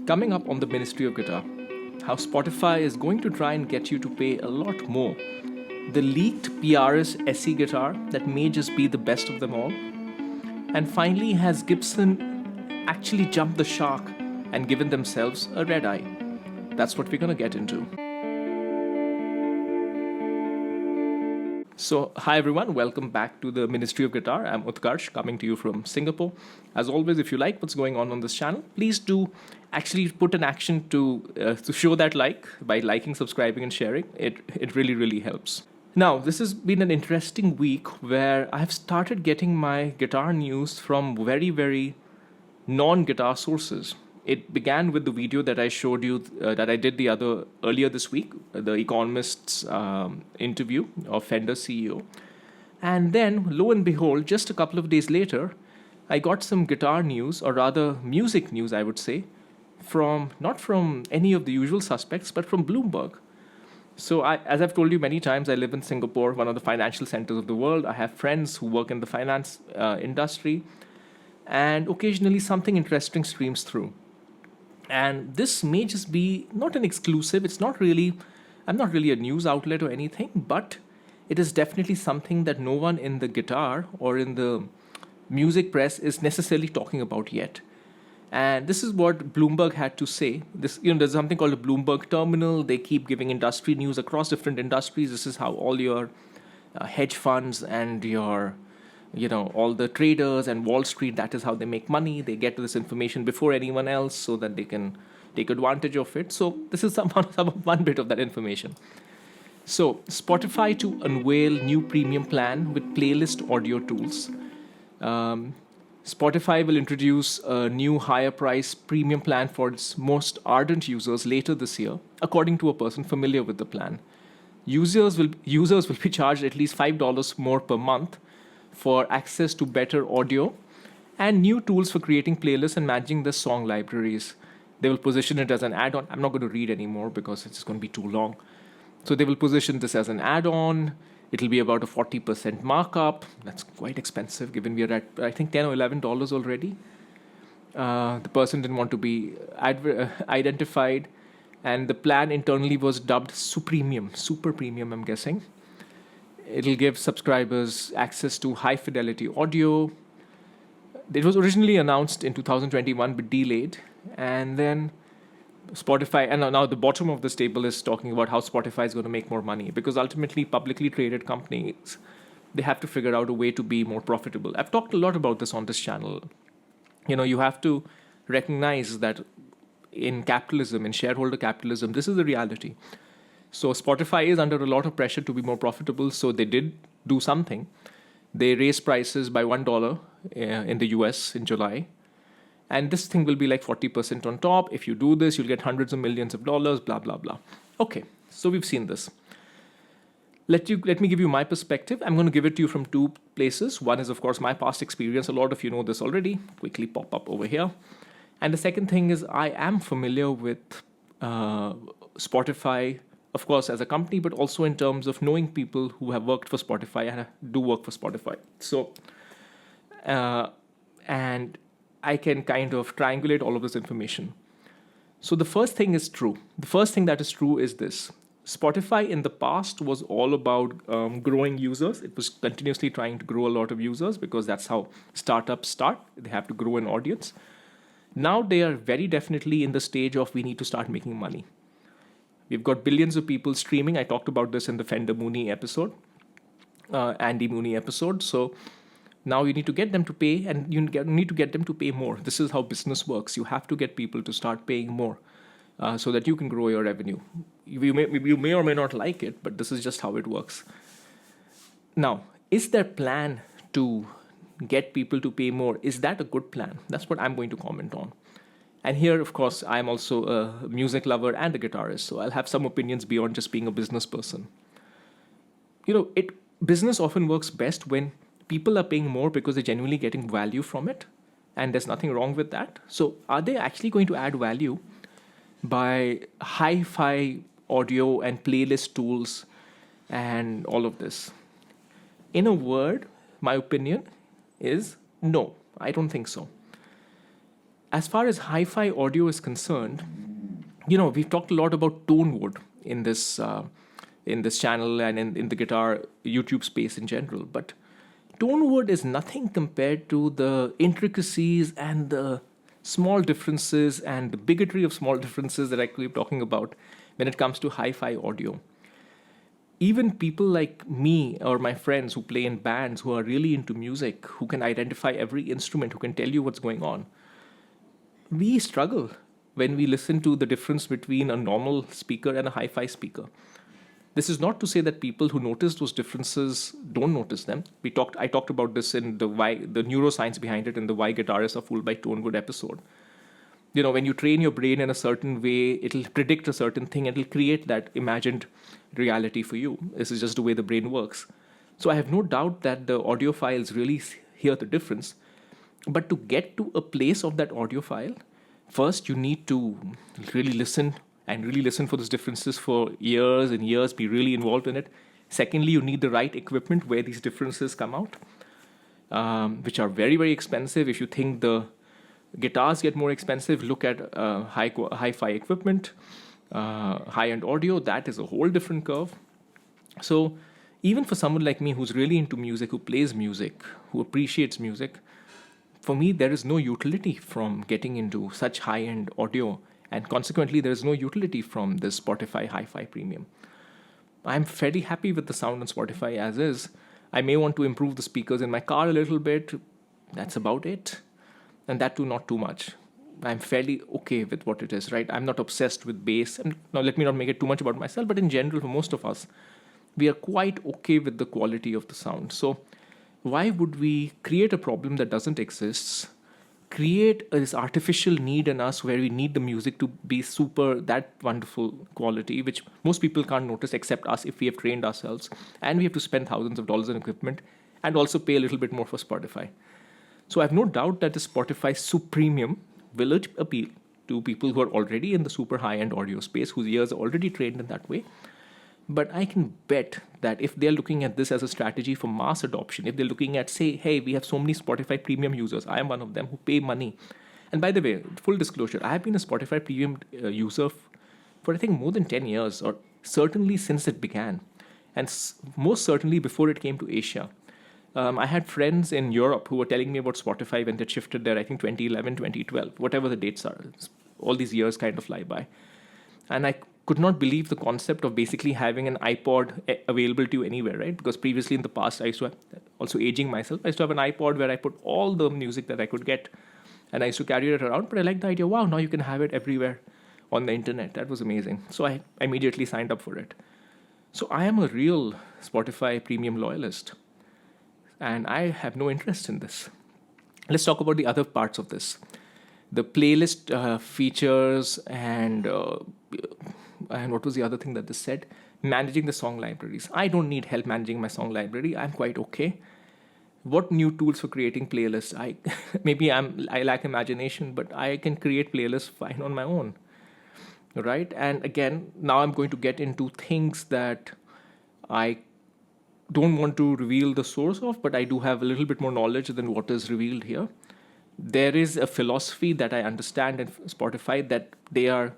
Coming up on the Ministry of Guitar, how Spotify is going to try and get you to pay a lot more. The leaked PRS SE Guitar that may just be the best of them all. And finally, has Gibson actually jumped the shark and given themselves a red eye? That's what we're going to get into. So, hi everyone, welcome back to the Ministry of Guitar. I'm Utkarsh, coming to you from Singapore. As always, if you like what's going on this channel, please do actually put an action to show that like by liking, subscribing, and sharing. It really helps. Now, this has been an interesting week where I've started getting my guitar news from very non-guitar sources. It began with the video that I showed you that I did earlier this week, the Economist's interview of Fender CEO. And then, lo and behold, just a couple of days later, I got some guitar news, or rather music news, I would say, not from any of the usual suspects, but from Bloomberg. So as I've told you many times, I live in Singapore, one of the financial centers of the world. I have friends who work in the finance industry, and occasionally something interesting streams through. And this may just be not an exclusive. I'm not really a news outlet or anything, but it is definitely something that no one in the guitar or in the music press is necessarily talking about yet. And this is what Bloomberg had to say. There's something called a Bloomberg terminal. They keep giving industry news across different industries. This is how all your hedge funds and your all the traders and Wall Street, that is how they make money. They get to this information before anyone else so that they can take advantage of it. So this is one bit of that information. So Spotify to unveil new premium plan with playlist audio tools. Spotify will introduce a new higher price premium plan for its most ardent users later this year, according to a person familiar with the plan. Users will be charged at least $5 more per month for access to better audio and new tools for creating playlists and managing the song libraries. They will position it as an add-on. I'm not going to read anymore because it's going to be too long. So they will position this as an add-on. It'll be about a 40% markup. That's quite expensive given we are at, I think, $10 or $11 already. The person didn't want to be identified. And the plan internally was dubbed super premium, I'm guessing. It'll give subscribers access to high fidelity audio. It was originally announced in 2021 but delayed. And then Spotify, and now the bottom of this table is talking about how Spotify is going to make more money, because ultimately publicly traded companies, they have to figure out a way to be more profitable. I've talked a lot about this on this channel. You have to recognize that in capitalism, in shareholder capitalism, this is the reality. So Spotify is under a lot of pressure to be more profitable, so they did do something. They raised prices by $1 in the US in July. And this thing will be like 40% on top. If you do this, you'll get hundreds of millions of dollars, blah, blah, blah. Okay, so we've seen this. Let me give you my perspective. I'm going to give it to you from two places. One is, of course, my past experience. A lot of you know this already. Quickly pop up over here. And the second thing is I am familiar with Spotify, of course, as a company, but also in terms of knowing people who have worked for Spotify and do work for Spotify. So, and I can kind of triangulate all of this information. So the first thing is true. The first thing that is true is this. Spotify in the past was all about growing users. It was continuously trying to grow a lot of users because that's how startups start. They have to grow an audience. Now they are very definitely in the stage of we need to start making money. We've got billions of people streaming. I talked about this in the Fender Mooney episode, Andy Mooney episode. So now you need to get them to pay, and you need to get them to pay more. This is how business works. You have to get people to start paying more so that you can grow your revenue. You may or may not like it, but this is just how it works. Now, is their plan to get people to pay more? Is that a good plan? That's what I'm going to comment on. And here, of course, I'm also a music lover and a guitarist, so I'll have some opinions beyond just being a business person. Business often works best when people are paying more because they're genuinely getting value from it, and there's nothing wrong with that. So are they actually going to add value by hi-fi audio and playlist tools and all of this? In a word, my opinion is no, I don't think so. As far as hi-fi audio is concerned, we've talked a lot about tone wood in this channel and in the guitar YouTube space in general. But tone wood is nothing compared to the intricacies and the small differences and the bigotry of small differences that I keep talking about when it comes to hi-fi audio. Even people like me or my friends who play in bands, who are really into music, who can identify every instrument, who can tell you what's going on, we struggle when we listen to the difference between a normal speaker and a hi-fi speaker. This is not to say that people who notice those differences don't notice them. I talked about this in the neuroscience behind it in the Why Guitarists Are Fooled by Tone Wood episode. When you train your brain in a certain way, it'll predict a certain thing, and it'll create that imagined reality for you. This is just the way the brain works. So I have no doubt that the audiophiles really hear the difference. But to get to a place of that audiophile, first you need to really listen for those differences for years and years, be really involved in it. Secondly, you need the right equipment where these differences come out, which are very, very expensive. If you think the guitars get more expensive, look at hi-fi equipment, high-end audio. That is a whole different curve. So even for someone like me who's really into music, who plays music, who appreciates music, for me, there is no utility from getting into such high-end audio, and consequently, there is no utility from this Spotify Hi-Fi Premium. I'm fairly happy with the sound on Spotify as is. I may want to improve the speakers in my car a little bit. That's about it. And that too, not too much. I'm fairly okay with what it is, right? I'm not obsessed with bass. And now, let me not make it too much about myself, but in general, for most of us, we are quite okay with the quality of the sound. So why would we create a problem that doesn't exist, create this artificial need in us where we need the music to be that wonderful quality, which most people can't notice except us if we have trained ourselves, and we have to spend thousands of dollars on equipment and also pay a little bit more for Spotify. So I have no doubt that the Spotify Supremium will appeal to people who are already in the super high-end audio space, whose ears are already trained in that way. But I can bet that if they're looking at this as a strategy for mass adoption, if they're looking at, say, hey, we have so many Spotify Premium users, I am one of them who pay money. And by the way, full disclosure, I have been a Spotify Premium user for I think more than 10 years, or certainly since it began. And most certainly before it came to Asia. I had friends in Europe who were telling me about Spotify when they shifted there, I think 2011, 2012, whatever the dates are. All these years kind of fly by. And I could not believe the concept of basically having an iPod available to you anywhere, right? Because previously in the past, I used to have, also aging myself, I used to have an iPod where I put all the music that I could get, and I used to carry it around. But I liked the idea, wow, now you can have it everywhere on the internet. That was amazing. So I immediately signed up for it. So I am a real Spotify Premium loyalist, and I have no interest in this. Let's talk about the other parts of this. The playlist features and what was the other thing that this said? Managing the song libraries. I don't need help managing my song library. I'm quite okay. What new tools for creating playlists? I lack imagination, but I can create playlists fine on my own, right? And again, now I'm going to get into things that I don't want to reveal the source of, but I do have a little bit more knowledge than what is revealed here. There is a philosophy that I understand in Spotify that they are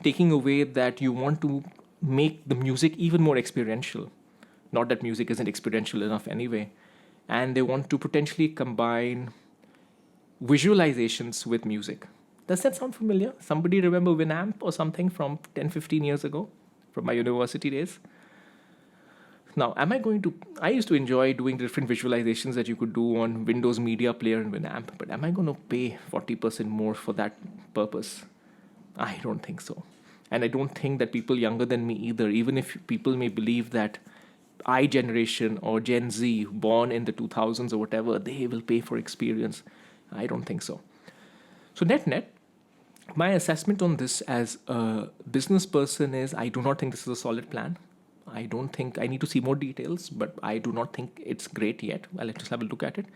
taking away, that you want to make the music even more experiential. Not that music isn't experiential enough anyway. And they want to potentially combine visualizations with music. Does that sound familiar? Somebody remember Winamp or something from 10, 15 years ago from my university days? Now, I used to enjoy doing different visualizations that you could do on Windows Media Player and Winamp, but am I going to pay 40% more for that purpose? I don't think so. And I don't think that people younger than me either, even if people may believe that I generation or Gen Z, born in the 2000s or whatever, they will pay for experience. I don't think so. So net, my assessment on this as a business person is I do not think this is a solid plan. I don't think I need to see more details, but I do not think it's great yet. I'll just have a look at it.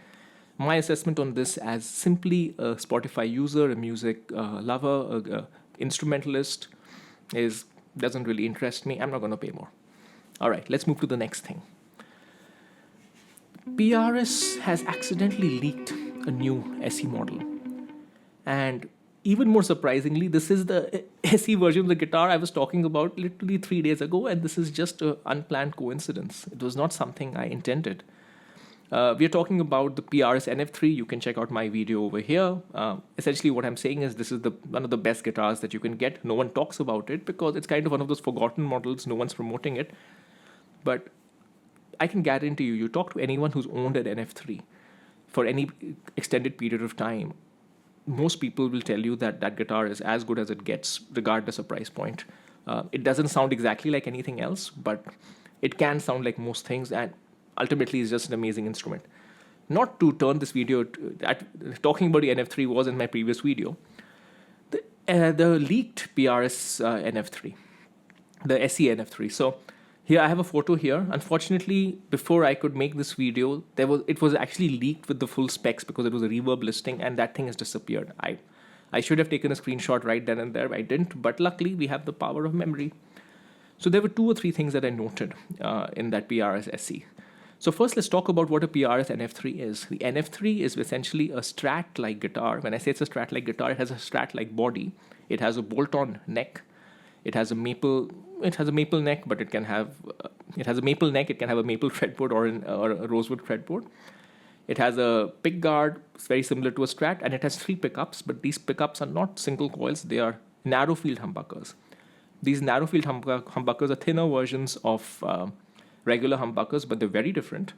My assessment on this as simply a Spotify user, a music lover, a instrumentalist doesn't really interest me. I'm not going to pay more. All right, let's move to the next thing. PRS has accidentally leaked a new SE model. And even more surprisingly, this is the SE version of the guitar I was talking about literally 3 days ago, and this is just an unplanned coincidence. It was not something I intended. We are talking about the PRS NF3. You can check out my video over here. Essentially, what I'm saying is this is one of the best guitars that you can get. No one talks about it because it's kind of one of those forgotten models. No one's promoting it. But I can guarantee you talk to anyone who's owned an NF3 for any extended period of time, most people will tell you that that guitar is as good as it gets, regardless of price point. It doesn't sound exactly like anything else, but it can sound like most things, and ultimately is just an amazing instrument. Not to turn this video, talking about the NF3 was in my previous video. The leaked PRS NF3, the SE NF3. So here I have a photo here. Unfortunately, before I could make this video, it was actually leaked with the full specs because it was a reverb listing, and that thing has disappeared. I should have taken a screenshot right then and there. I didn't, but luckily we have the power of memory. So there were 2 or 3 things that I noted in that PRS SE. So first, let's talk about what a PRS NF3 is. The NF3 is essentially a Strat-like guitar. When I say it's a Strat-like guitar, it has a Strat-like body. It has a bolt-on neck. It has a maple neck, but it has a maple neck. It can have a maple fretboard or a rosewood fretboard. It has a pick guard. It's very similar to a Strat, and it has 3 pickups. But these pickups are not single coils. They are narrow field humbuckers. These narrow field humbuckers are thinner versions of regular humbuckers, but they're very different.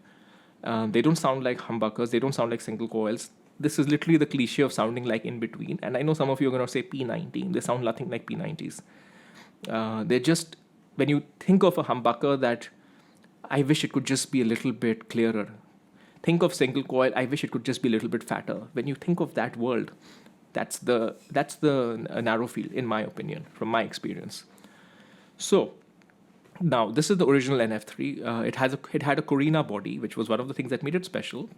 They don't sound like humbuckers. They don't sound like single coils. This is literally the cliche of sounding like in between. And I know some of you are going to say P90. They sound nothing like P90s. They're just, when you think of a humbucker, that I wish it could just be a little bit clearer. Think of single coil, I wish it could just be a little bit fatter. When you think of that world, that's the narrow field, in my opinion, from my experience. So now this is the original NF3. It had a Corina body, which was one of the things that made it special.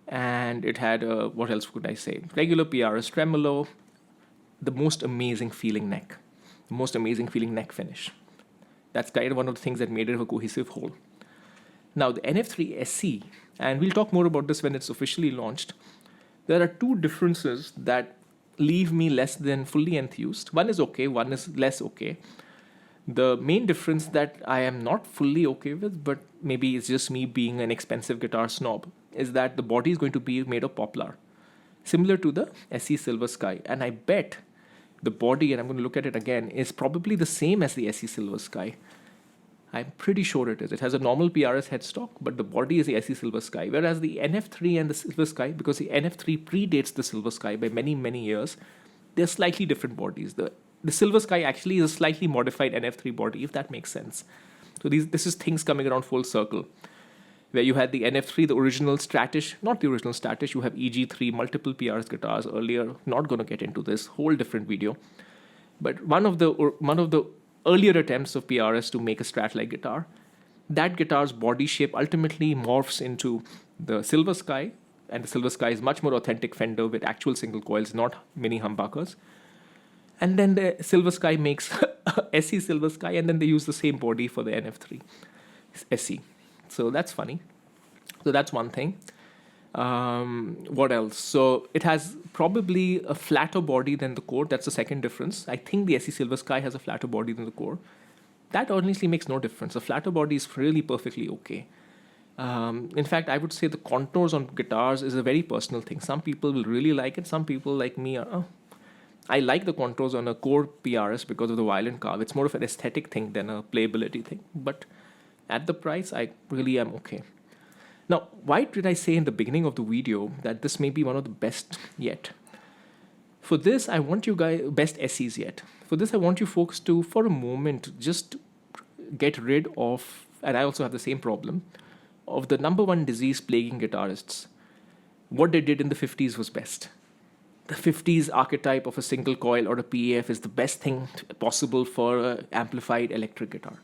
And it had what else could I say? Regular PRS tremolo, the most amazing feeling neck. Most amazing feeling neck finish. That's kind of one of the things that made it a cohesive whole. Now the NF3 SE, and we'll talk more about this when it's officially launched. There are 2 differences that leave me less than fully enthused. One is okay, one is less okay. The main difference that I am not fully okay with, but maybe it's just me being an expensive guitar snob, is that the body is going to be made of poplar, similar to the SE Silver Sky. And I bet the body, and I'm going to look at it again, is probably the same as the SE Silver Sky. I'm pretty sure it is. It has a normal PRS headstock, but the body is the SE Silver Sky. Whereas the NF3 and the Silver Sky, because the NF3 predates the Silver Sky by many, many years, they're slightly different bodies. The Silver Sky actually is a slightly modified NF3 body, if that makes sense. So this is things coming around full circle. Where you had the NF3, the original Stratish, not the original Stratish, you have EG3, multiple PRS guitars earlier. Not going to get into this, whole different video. But one of the earlier attempts of PRS to make a Strat-like guitar, that guitar's body shape ultimately morphs into the Silver Sky, and the Silver Sky is much more authentic Fender with actual single coils, not mini humbuckers. And then the Silver Sky makes SE Silver Sky, and then they use the same body for the NF3 SE. So that's funny. So that's one thing. What else? So it has probably a flatter body than the core. That's the second difference. I think the SE Silver Sky has a flatter body than the core. That honestly makes no difference. The flatter body is really perfectly okay. In fact, I would say the contours on guitars is a very personal thing. Some people will really like it. Some people like me are, I like the contours on a core PRS because of the violin carve. It's more of an aesthetic thing than a playability thing. But at the price, I really am okay. Now, why did I say in the beginning of the video that this may be one of the best yet? For this, I want you guys, best SEs yet. For this, I want you folks to, for a moment, just get rid of, and I also have the same problem, of the number 1 disease plaguing guitarists. What they did in the 50s was best. The 50s archetype of a single coil or a PAF is the best thing possible for an amplified electric guitar.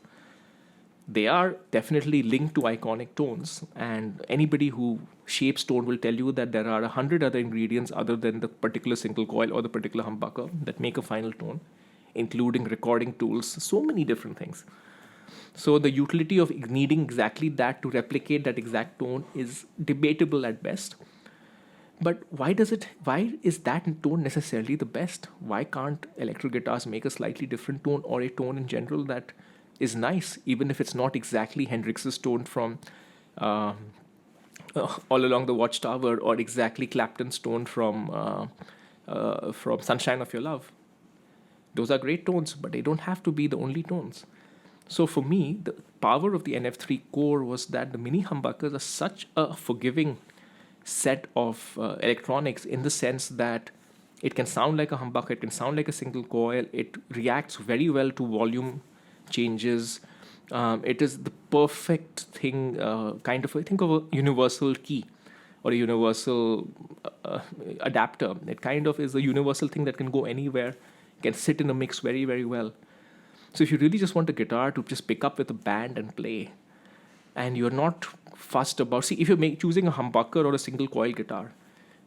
They are definitely linked to iconic tones, and anybody who shapes tone will tell you that there are 100 other ingredients other than the particular single coil or the particular humbucker that make a final tone, including recording tools, so many different things. So the utility of needing exactly that to replicate that exact tone is debatable at best. But why is that tone necessarily the best? Why can't electric guitars make a slightly different tone, or a tone in general that is nice, even if it's not exactly Hendrix's tone from uh, All Along the Watchtower, or exactly Clapton's tone from Sunshine of Your Love? Those are great tones, but they don't have to be the only tones. So for me, the power of the NF3 core was that the mini humbuckers are such a forgiving set of electronics, in the sense that it can sound like a humbucker, it can sound like a single coil, it reacts very well to volume changes. It is the perfect thing, kind of, I think of a universal key or a universal adapter. It kind of is a universal thing that can go anywhere, can sit in a mix very, very well. So if you really just want a guitar to just pick up with a band and play, and you're not fussed about, see, if you're choosing a humbucker or a single coil guitar,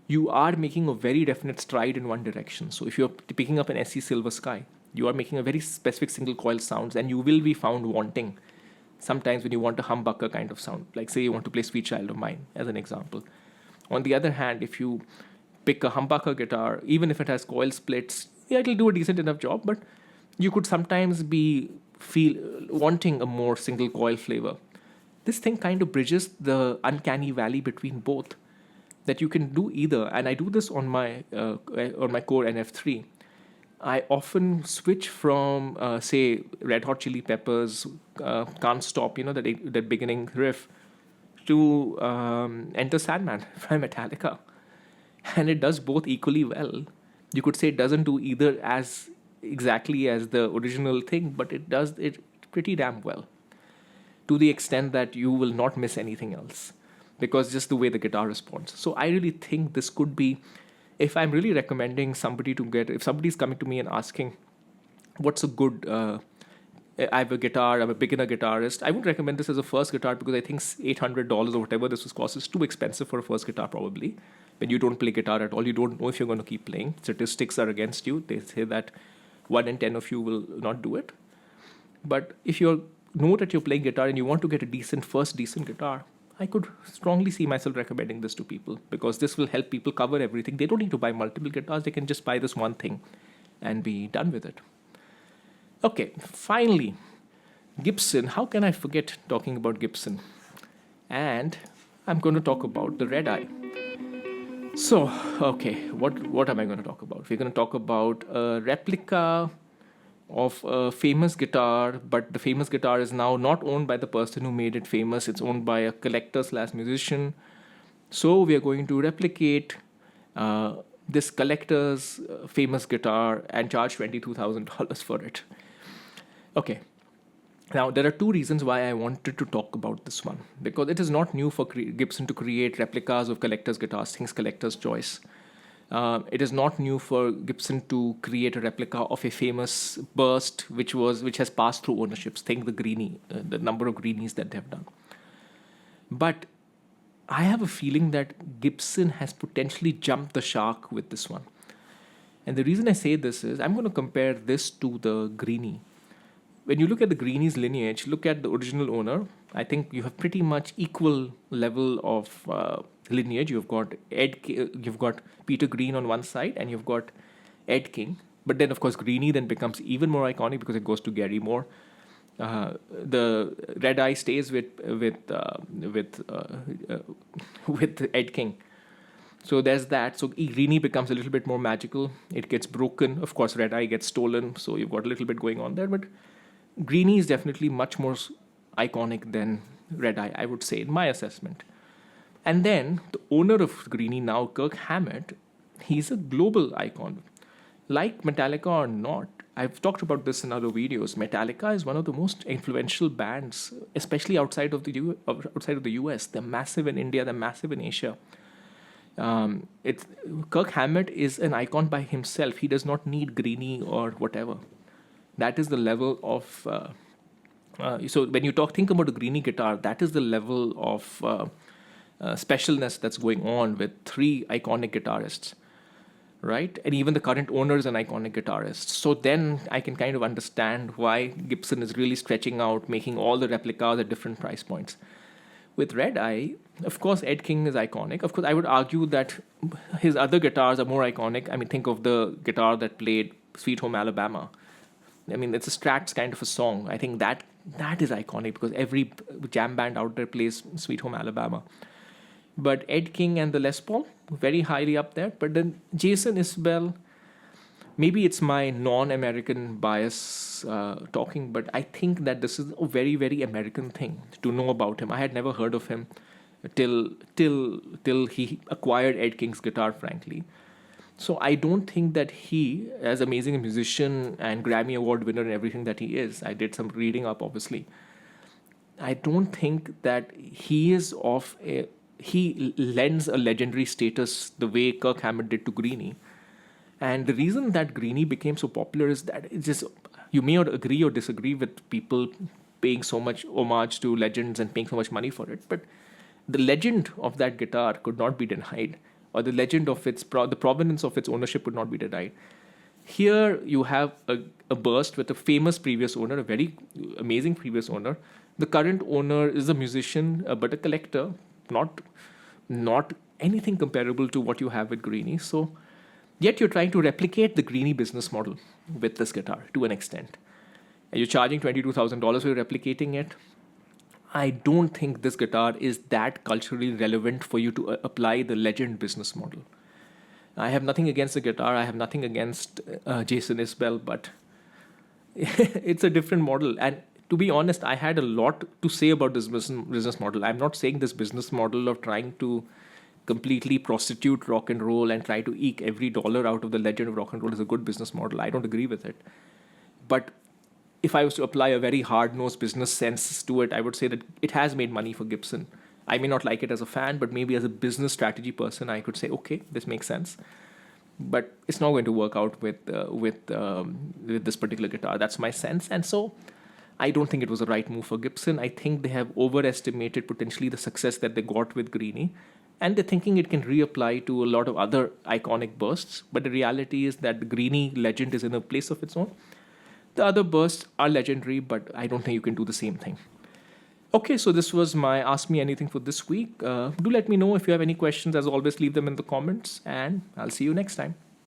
you are making a very definite stride in one direction. So if you're picking up an SE Silver Sky, you are making a very specific single coil sounds, and you will be found wanting sometimes when you want a humbucker kind of sound, like say you want to play Sweet Child of Mine as an example. On the other hand, if you pick a humbucker guitar, even if it has coil splits, yeah, it'll do a decent enough job, but you could sometimes be feel wanting a more single coil flavor. This thing kind of bridges the uncanny valley between both, that you can do either. And I do this on my core NF3. I often switch from say Red Hot Chili Peppers, Can't Stop, that beginning riff, to Enter Sandman by Metallica, and it does both equally well. You could say it doesn't do either as exactly as the original thing, but it does it pretty damn well, to the extent that you will not miss anything else, because just the way the guitar responds. So I really think this could be, if I'm really recommending somebody to get, if somebody's coming to me and asking what's a good I have a guitar, I'm a beginner guitarist, I would recommend this as a first guitar, because I think $800 or whatever this was cost is too expensive for a first guitar, probably. When you don't play guitar at all, you don't know if you're going to keep playing. Statistics are against you. They say that 1 in 10 of you will not do it. But if you know that you're playing guitar and you want to get a first decent guitar, I could strongly see myself recommending this to people, because this will help people cover everything. They don't need to buy multiple guitars. They can just buy this one thing and be done with it. Okay, finally, Gibson. How can I forget talking about Gibson? And I'm going to talk about the Red Eye. So, okay, what am I going to talk about? We're going to talk about a replica of a famous guitar, but the famous guitar is now not owned by the person who made it famous. It's owned by a collector/musician. So we are going to replicate this collector's famous guitar and charge $22,000 for it. Okay. Now, there are two reasons why I wanted to talk about this one. Because it is not new for Gibson to create replicas of collector's guitars, things collector's choice. It is not new for Gibson to create a replica of a famous burst which has passed through ownerships. Think the Greenie, the number of Greenies that they've done. But I have a feeling that Gibson has potentially jumped the shark with this one. And the reason I say this is I'm going to compare this to the Greenie. When you look at the Greenie's lineage, look at the original owner. I think you have pretty much equal level of lineage. You've got you've got Peter Green on one side, and you've got Ed King. But then, of course, Greenie then becomes even more iconic because it goes to Gary Moore. The Red Eye stays with Ed King. So there's that. So Greenie becomes a little bit more magical. It gets broken. Of course, Red Eye gets stolen. So you've got a little bit going on there. But Greenie is definitely much more iconic than Red Eye, I would say, in my assessment. And then the owner of Greenie now, Kirk Hammett, he's a global icon. Like Metallica or not, I've talked about this in other videos. Metallica is one of the most influential bands, especially outside of the US. They're massive in India. They're massive in Asia. Kirk Hammett is an icon by himself. He does not need Greenie or whatever. That is the level of. So when you think about a Greenie guitar, that is the level of specialness that's going on with three iconic guitarists, right? And even the current owner is an iconic guitarist. So then I can kind of understand why Gibson is really stretching out, making all the replicas at different price points. With Red Eye, Of course, Ed King is iconic. Of course, I would argue that his other guitars are more iconic. I mean, think of the guitar that played Sweet Home Alabama. I mean, it's a Strats kind of a song. I think that is iconic because every jam band out there plays Sweet Home Alabama. But Ed King and the Les Paul, very highly up there. But then Jason Isbell, maybe it's my non-American bias talking, but I think that this is a very, very American thing to know about him. I had never heard of him till he acquired Ed King's guitar, frankly. So I don't think that he, as amazing a musician and Grammy Award winner and everything that he is, I did some reading up, obviously. I don't think that he lends a legendary status the way Kirk Hammett did to Greenie. And the reason that Greenie became so popular is that it's just, you may not agree or disagree with people paying so much homage to legends and paying so much money for it, but the legend of that guitar could not be denied, or the legend of the provenance of its ownership would not be denied. Here you have a burst with a famous previous owner, a very amazing previous owner. The current owner is a musician, but a collector, not anything comparable to what you have with Greenie. So, yet you're trying to replicate the Greenie business model with this guitar to an extent. And you're charging $22,000 for replicating it. I don't think this guitar is that culturally relevant for you to apply the legend business model. I have nothing against the guitar. I have nothing against Jason Isbell, but it's a different model. And to be honest, I had a lot to say about this business model. I'm not saying this business model of trying to completely prostitute rock and roll and try to eke every dollar out of the legend of rock and roll is a good business model. I don't agree with it. But if I was to apply a very hard-nosed business sense to it, I would say that it has made money for Gibson. I may not like it as a fan, but maybe as a business strategy person, I could say, okay, this makes sense. But it's not going to work out with this particular guitar. That's my sense. And so I don't think it was the right move for Gibson. I think they have overestimated potentially the success that they got with Greenie. And they're thinking it can reapply to a lot of other iconic bursts. But the reality is that the Greenie legend is in a place of its own. The other bursts are legendary, but I don't think you can do the same thing. Okay, so this was my Ask Me Anything for this week. Do let me know if you have any questions. As always, leave them in the comments, and I'll see you next time.